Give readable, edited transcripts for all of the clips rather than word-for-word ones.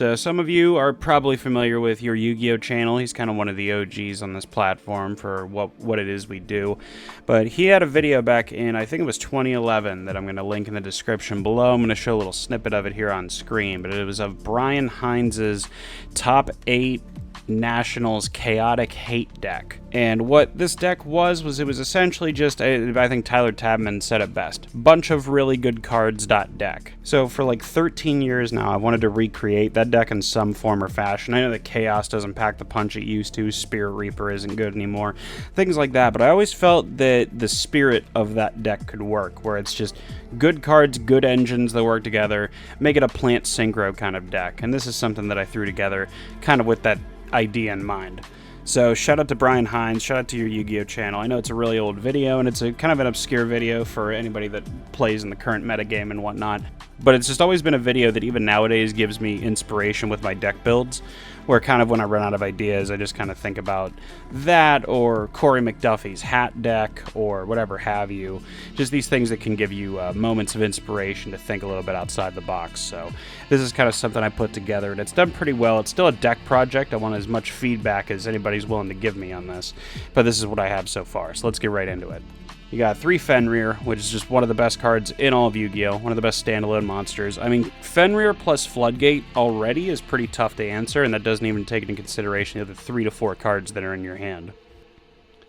So some of you are probably familiar with your Yu-Gi-Oh channel. He's kind of one of the OGs on this platform for what it is we do. But he had a video back in, I think it was 2011, that I'm going to link in the description below. I'm going to show a little snippet of it here on screen. But it was of Brian Hines' top 8 Nationals Chaotic Hate deck. And what this deck was it was essentially just, I think Tyler Tabman said it best, bunch of really good cards deck. So for like 13 years now, I wanted to recreate that deck in some form or fashion. I know that Chaos doesn't pack the punch it used to, Spirit Reaper isn't good anymore, things like that, but I always felt that the spirit of that deck could work, where it's just good cards, good engines that work together, make it a plant synchro kind of deck. And this is something that I threw together kind of with that idea in mind. So shout out to Brian Hines, shout out to your Yu-Gi-Oh channel. I know it's a really old video, and it's a kind of an obscure video for anybody that plays in the current metagame and whatnot, but it's just always been a video that even nowadays gives me inspiration with my deck builds, where kind of when I run out of ideas, I just kind of think about that, or Corey McDuffie's hat deck, or whatever have you. Just these things that can give you moments of inspiration to think a little bit outside the box. So this is kind of something I put together, and it's done pretty well. It's still a deck project. I want as much feedback as anybody's willing to give me on this, but this is what I have so far. So let's get right into it. You got 3 Fenrir, which is just one of the best cards in all of Yu-Gi-Oh! One of the best standalone monsters. I mean, Fenrir plus Floodgate already is pretty tough to answer, and that doesn't even take into consideration the other 3 to 4 cards that are in your hand.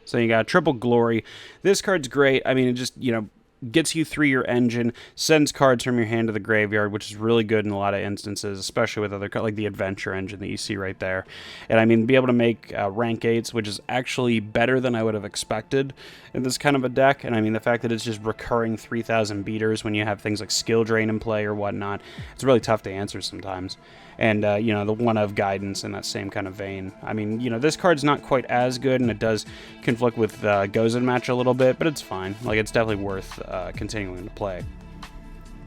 So you got Triple Glory. This card's great. I mean, it just, gets you through your engine, sends cards from your hand to the graveyard, which is really good in a lot of instances, especially with other cards, like the Adventure engine that you see right there. And I mean, be able to make rank 8s, which is actually better than I would have expected in this kind of a deck. And I mean, the fact that it's just recurring 3,000 beaters when you have things like Skill Drain in play or whatnot, it's really tough to answer sometimes. And, the one of Guidance in that same kind of vein. I mean, this card's not quite as good, and it does conflict with Gozen match a little bit, but it's fine. Like, it's definitely worth continuing to play.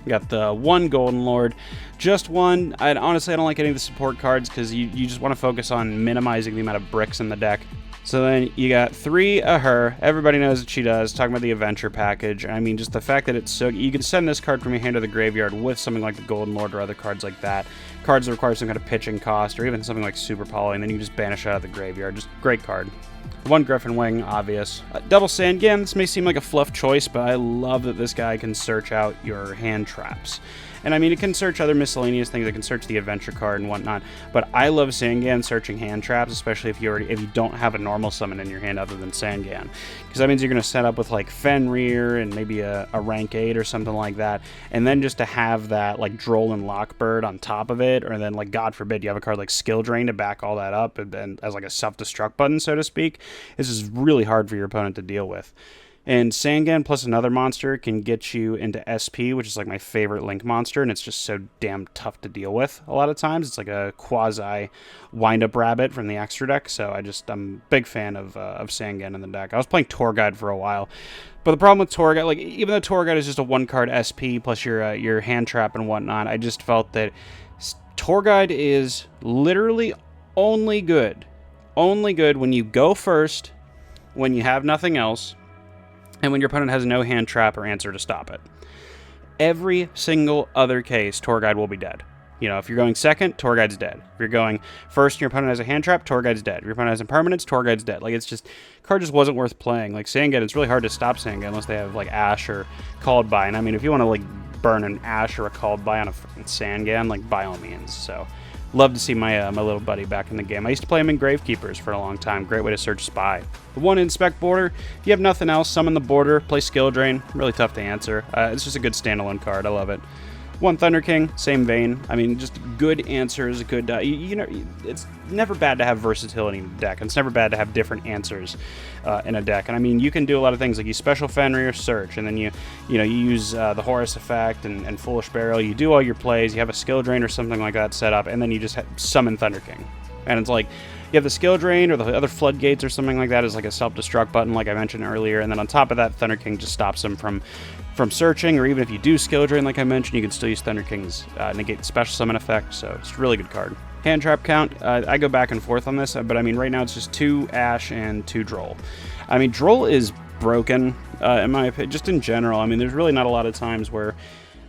We got the 1 Golden Lord, just one. Honestly, I don't like any of the support cards because you just want to focus on minimizing the amount of bricks in the deck. So then you got 3 of her. Everybody knows what she does. Talking about the Adventure package. I mean, just the fact that it's so... You can send this card from your hand to the graveyard with something like the Golden Lord or other cards like that. Cards that require some kind of pitching cost, or even something like Super Poly, and then you just banish it out of the graveyard. Just great card. 1 Griffin Wing, obvious. Double Sandgan, this may seem like a fluff choice, but I love that this guy can search out your hand traps. And I mean, it can search other miscellaneous things. It can search the Adventure card and whatnot. But I love Sandgan searching hand traps, especially if you don't have a normal summon in your hand other than Sandgan, because that means you're going to set up with like Fenrir and maybe a rank 8 or something like that, and then just to have that like Droll and Lockbird on top of it, or then like God forbid you have a card like Skill Drain to back all that up, and then as like a self-destruct button, so to speak. This is really hard for your opponent to deal with. And Sandgan plus another monster can get you into SP, which is like my favorite Link monster, and it's just so damn tough to deal with a lot of times. It's like a quasi wind-up rabbit from the extra deck, so I'm a big fan of Sandgan in the deck. I was playing Tour Guide for a while, but the problem with Tour Guide, like even though Tour Guide is just a 1-card SP plus your hand trap and whatnot, I just felt that Tour Guide is literally only good when you go first, when you have nothing else, and when your opponent has no hand trap or answer to stop it. Every single other case, Tour Guide will be dead. If you're going second, Tour Guide's dead. If you're going first and your opponent has a hand trap, Tour Guide's dead. If your opponent has impermanence, Tour Guide's dead. Like, it's just... card just wasn't worth playing. Like, Sandgan, it's really hard to stop Sandgan unless they have, like, Ash or Called By. And I mean, if you want to, like, burn an Ash or a Called By on a freaking Sandgan, like, by all means. So... love to see my little buddy back in the game. I used to play him in Gravekeepers for a long time. Great way to search Spy. The 1 Inspect Border. If you have nothing else, summon the border, play Skill Drain. Really tough to answer. It's just a good standalone card. I love it. 1 Thunder King, same vein. I mean, just good answers, good... it's never bad to have versatility in a deck. It's never bad to have different answers in a deck. And I mean, you can do a lot of things, like you special Fenrir, search, and then you use the Horus effect and Foolish Burial. You do all your plays, you have a Skill Drain or something like that set up, and then you just summon Thunder King. And it's like, you have the Skill Drain or the other Floodgates or something like that as like a self-destruct button, like I mentioned earlier, and then on top of that, Thunder King just stops him from searching, or even if you do Skill Drain, like I mentioned, you can still use Thunder King's negate the special summon effect, so it's a really good card. Hand trap count, I go back and forth on this, but I mean, right now it's just 2 Ash and 2 Droll. I mean, Droll is broken, in my opinion, just in general. I mean, there's really not a lot of times where,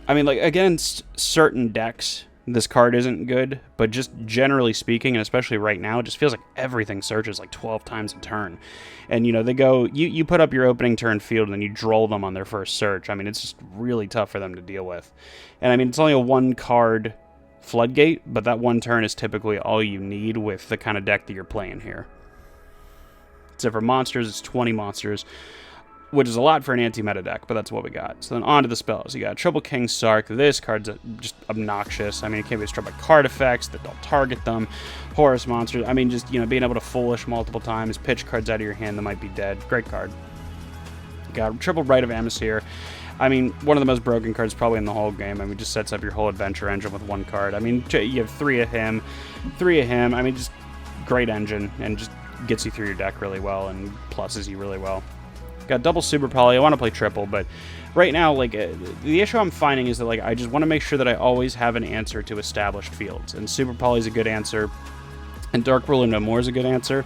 I mean, like, against certain decks, this card isn't good, but just generally speaking, and especially right now, it just feels like everything searches like 12 times a turn. And, you know, they go, you put up your opening turn field and then you droll them on their first search. I mean, it's just really tough for them to deal with. And, I mean, it's only a one card floodgate, but that one turn is typically all you need with the kind of deck that you're playing here. Except for monsters, it's 20 monsters, which is a lot for an anti-meta deck, but that's what we got. So then on to the spells. You got Triple King Sark. This card's just obnoxious. I mean, it can't be destroyed by card effects that don't target them. Horus monsters. I mean, just, you know, being able to foolish multiple times, pitch cards out of your hand that might be dead. Great card. You got Triple Rite of Amnesir. I mean, one of the most broken cards probably in the whole game. I mean, just sets up your whole adventure engine with one card. I mean, you have three of him. I mean, just great engine and just gets you through your deck really well and pluses you really well. Got double Super Poly. I want to play triple, but right now, like, the issue I'm finding is that, like, I just want to make sure that I always have an answer to established fields. And Super Poly is a good answer, and Dark Ruler No More is a good answer.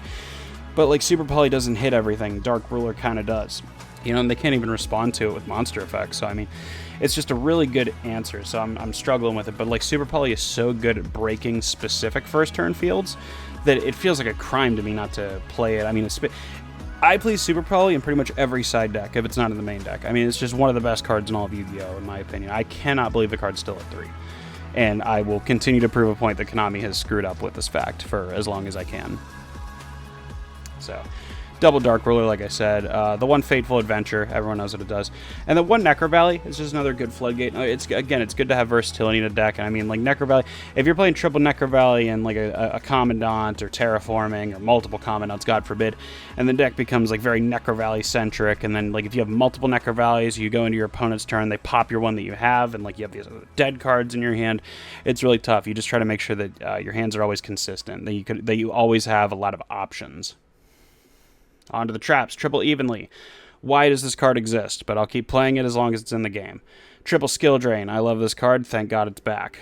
But, like, Super Poly doesn't hit everything. Dark Ruler kind of does. You know, and they can't even respond to it with monster effects. So, I mean, it's just a really good answer. So I'm struggling with it. But, like, Super Poly is so good at breaking specific first turn fields that it feels like a crime to me not to play it. I mean, I play Super Poly in pretty much every side deck if it's not in the main deck. I mean, it's just one of the best cards in all of Yu-Gi-Oh! In my opinion. I cannot believe the card's still at 3. And I will continue to prove a point that Konami has screwed up with this fact for as long as I can. So, double Dark Ruler, like I said. The one Fateful Adventure, everyone knows what it does. And the one Necro Valley is just another good floodgate. It's good to have versatility in a deck. And I mean, like, Necro Valley, if you're playing triple Necro Valley and, like, a Commandant or Terraforming or multiple Commandants, God forbid, and the deck becomes, like, very Necro Valley-centric, and then, like, if you have multiple Necro Valleys, you go into your opponent's turn, they pop your one that you have, and, like, you have these other dead cards in your hand, it's really tough. You just try to make sure that your hands are always consistent, that you always have a lot of options. On to the traps. Triple Evenly. Why does this card exist? But I'll keep playing it as long as it's in the game. Triple Skill Drain. I love this card. Thank God it's back.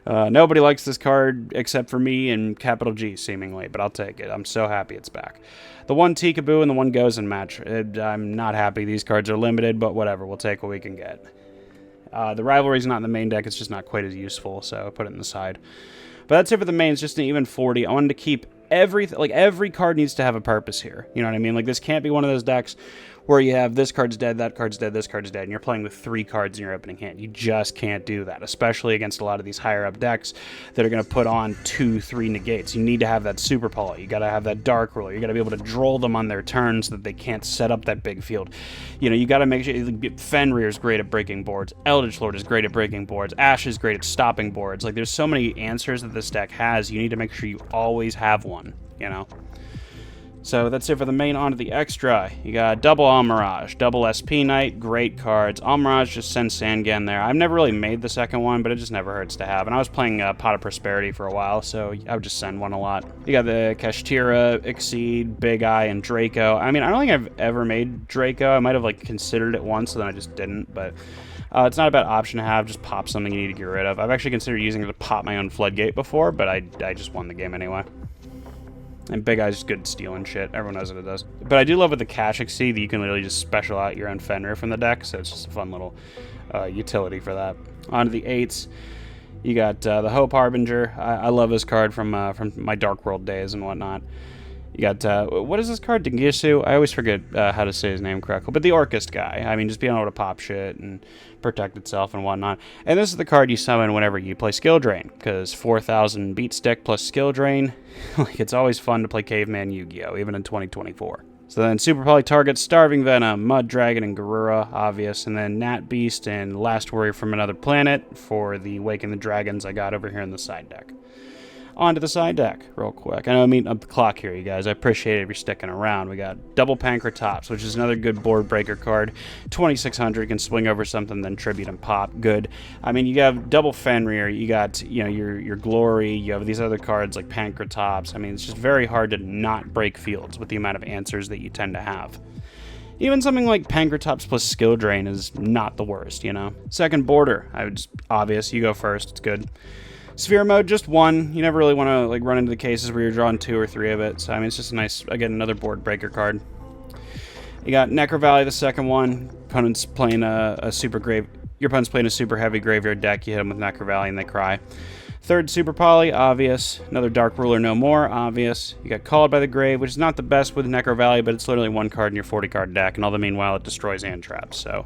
Nobody likes this card except for me and Capital G, seemingly, but I'll take it. I'm so happy it's back. The one Tikaboo and the one Gozen match. I'm not happy. These cards are limited, but whatever. We'll take what we can get. The Rivalry's not in the main deck. It's just not quite as useful, so I'll put it in the side. But that's it for the mains. Just an even 40. I wanted to keep every card needs to have a purpose here. You know what I mean? Like, this can't be one of those decks where you have this card's dead, that card's dead, this card's dead, and you're playing with 3 cards in your opening hand. You just can't do that, especially against a lot of these higher up decks that are going to put on 2-3 negates. You need to have that Super Poly. You got to have that Dark Ruler. You got to be able to droll them on their turn so that they can't set up that big field. You know, you got to make sure. Fenrir is great at breaking boards. Eldritch Lord is great at breaking boards. Ash is great at stopping boards. Like, there's so many answers that this deck has. You need to make sure you always have one, you know? So that's it for the main. On to the extra. You got double Almirage, double SP Knight, great cards. Almirage just sends Sangan there. I've never really made the second one, but it just never hurts to have. And I was playing Pot of Prosperity for a while, so I would just send one a lot. You got the Kashtira, Exceed, Big Eye, and Draco. I mean, I don't think I've ever made Draco. I might have, like, considered it once, and then I just didn't, but it's not a bad option to have. Just pop something you need to get rid of. I've actually considered using it to pop my own Floodgate before, but I just won the game anyway. And Big Eye's good at stealing shit. Everyone knows what it does. But I do love with the Cash Exceed that you can literally just special out your own Fenrir from the deck, so it's just a fun little utility for that. On to the 8s. You got the Hope Harbinger. I love this card from my Dark World days and whatnot. You got, what is this card? Dengisu? I always forget how to say his name correctly. But the Orcust guy. I mean, just being able to pop shit and protect itself and whatnot. And this is the card you summon whenever you play Skill Drain. Because 4,000 beat stick plus Skill Drain. Like, it's always fun to play Caveman Yu-Gi-Oh! Even in 2024. So then Super Poly targets Starving Venom, Mud Dragon, and Garura, obvious. And then Nat Beast and Last Warrior from Another Planet for the Waking the Dragons I got over here in the side deck. On to the side deck, real quick. I know I'm eating up the clock here, you guys. I appreciate it if you're sticking around. We got double Pancratops, which is another good board breaker card. 2,600 can swing over something, then tribute and pop. Good. I mean, you have double Fenrir. You got, you know, your Glory. You have these other cards like Pancratops. I mean, it's just very hard to not break fields with the amount of answers that you tend to have. Even something like Pancratops plus Skill Drain is not the worst, you know. Second border. Obvious. You go first. It's good. Sphere mode, just one. You never really want to, like, run into the cases where you're drawing 2 or 3 of it. So, I mean, it's just a nice, again, another board breaker card. You got Necro Valley, the second one. Opponent's playing a super grave. Your opponent's playing a super heavy graveyard deck, you hit them with Necro Valley and they cry. Third Super Poly, obvious. Another Dark Ruler, no more, obvious. You got Called by the Grave, which is not the best with Necro Valley, but it's literally one card in your 40-card deck, and all the meanwhile it destroys hand traps, so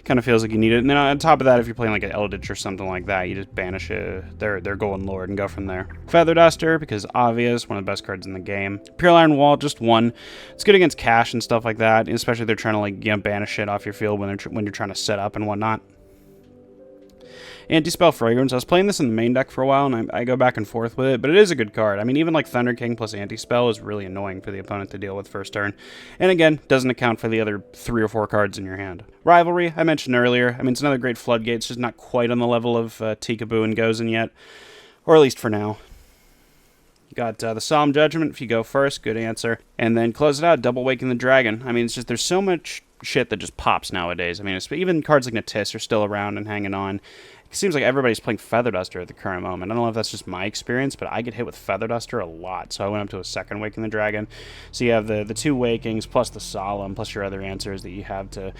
kind of feels like you need it. And then on top of that, if you're playing like an Eldritch or something like that, you just banish their Golden Lord and go from there. Feather Duster, because obvious, one of the best cards in the game. Pure Iron Wall, just one. It's good against cash and stuff like that, especially if they're trying to like banish shit off your field when you're trying to set up and whatnot. Anti-Spell Fragrance. I was playing this in the main deck for a while, and I go back and forth with it, but it is a good card. I mean, even like Thunder King plus Anti-Spell is really annoying for the opponent to deal with first turn. And again, doesn't account for the other 3 or 4 cards in your hand. Rivalry, I mentioned earlier. I mean, it's another great floodgate. It's just not quite on the level of Tikaboo and Gozen yet, or at least for now. You got the Solemn Judgment if you go first. Good answer. And then close it out, Double Waking the Dragon. I mean, it's just there's so much shit that just pops nowadays. I mean, even cards like Natis are still around and hanging on. It seems like everybody's playing Feather Duster at the current moment. I don't know if that's just my experience, but I get hit with Feather Duster a lot. So I went up to a second Waking the Dragon. So you have the 2 Wakings plus the Solemn plus your other answers that you have to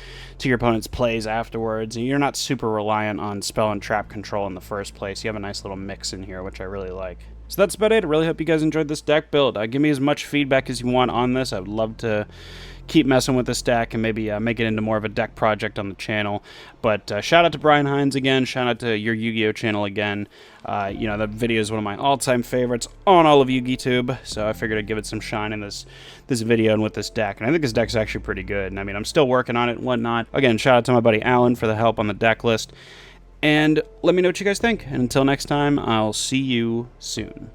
your opponent's plays afterwards. And you're not super reliant on spell and trap control in the first place. You have a nice little mix in here, which I really like. So that's about it. I really hope you guys enjoyed this deck build. Give me as much feedback as you want on this. I would love to keep messing with this deck and maybe make it into more of a deck project on the channel. But shout out to Brian Hines again. Shout out to your Yu-Gi-Oh channel again. You know, that video is one of my all-time favorites on all of YugiTube. So I figured I'd give it some shine in this video and with this deck. And I think this deck's actually pretty good. And I mean, I'm still working on it and whatnot. Again, shout out to my buddy Alan for the help on the deck list. And let me know what you guys think. And until next time, I'll see you soon.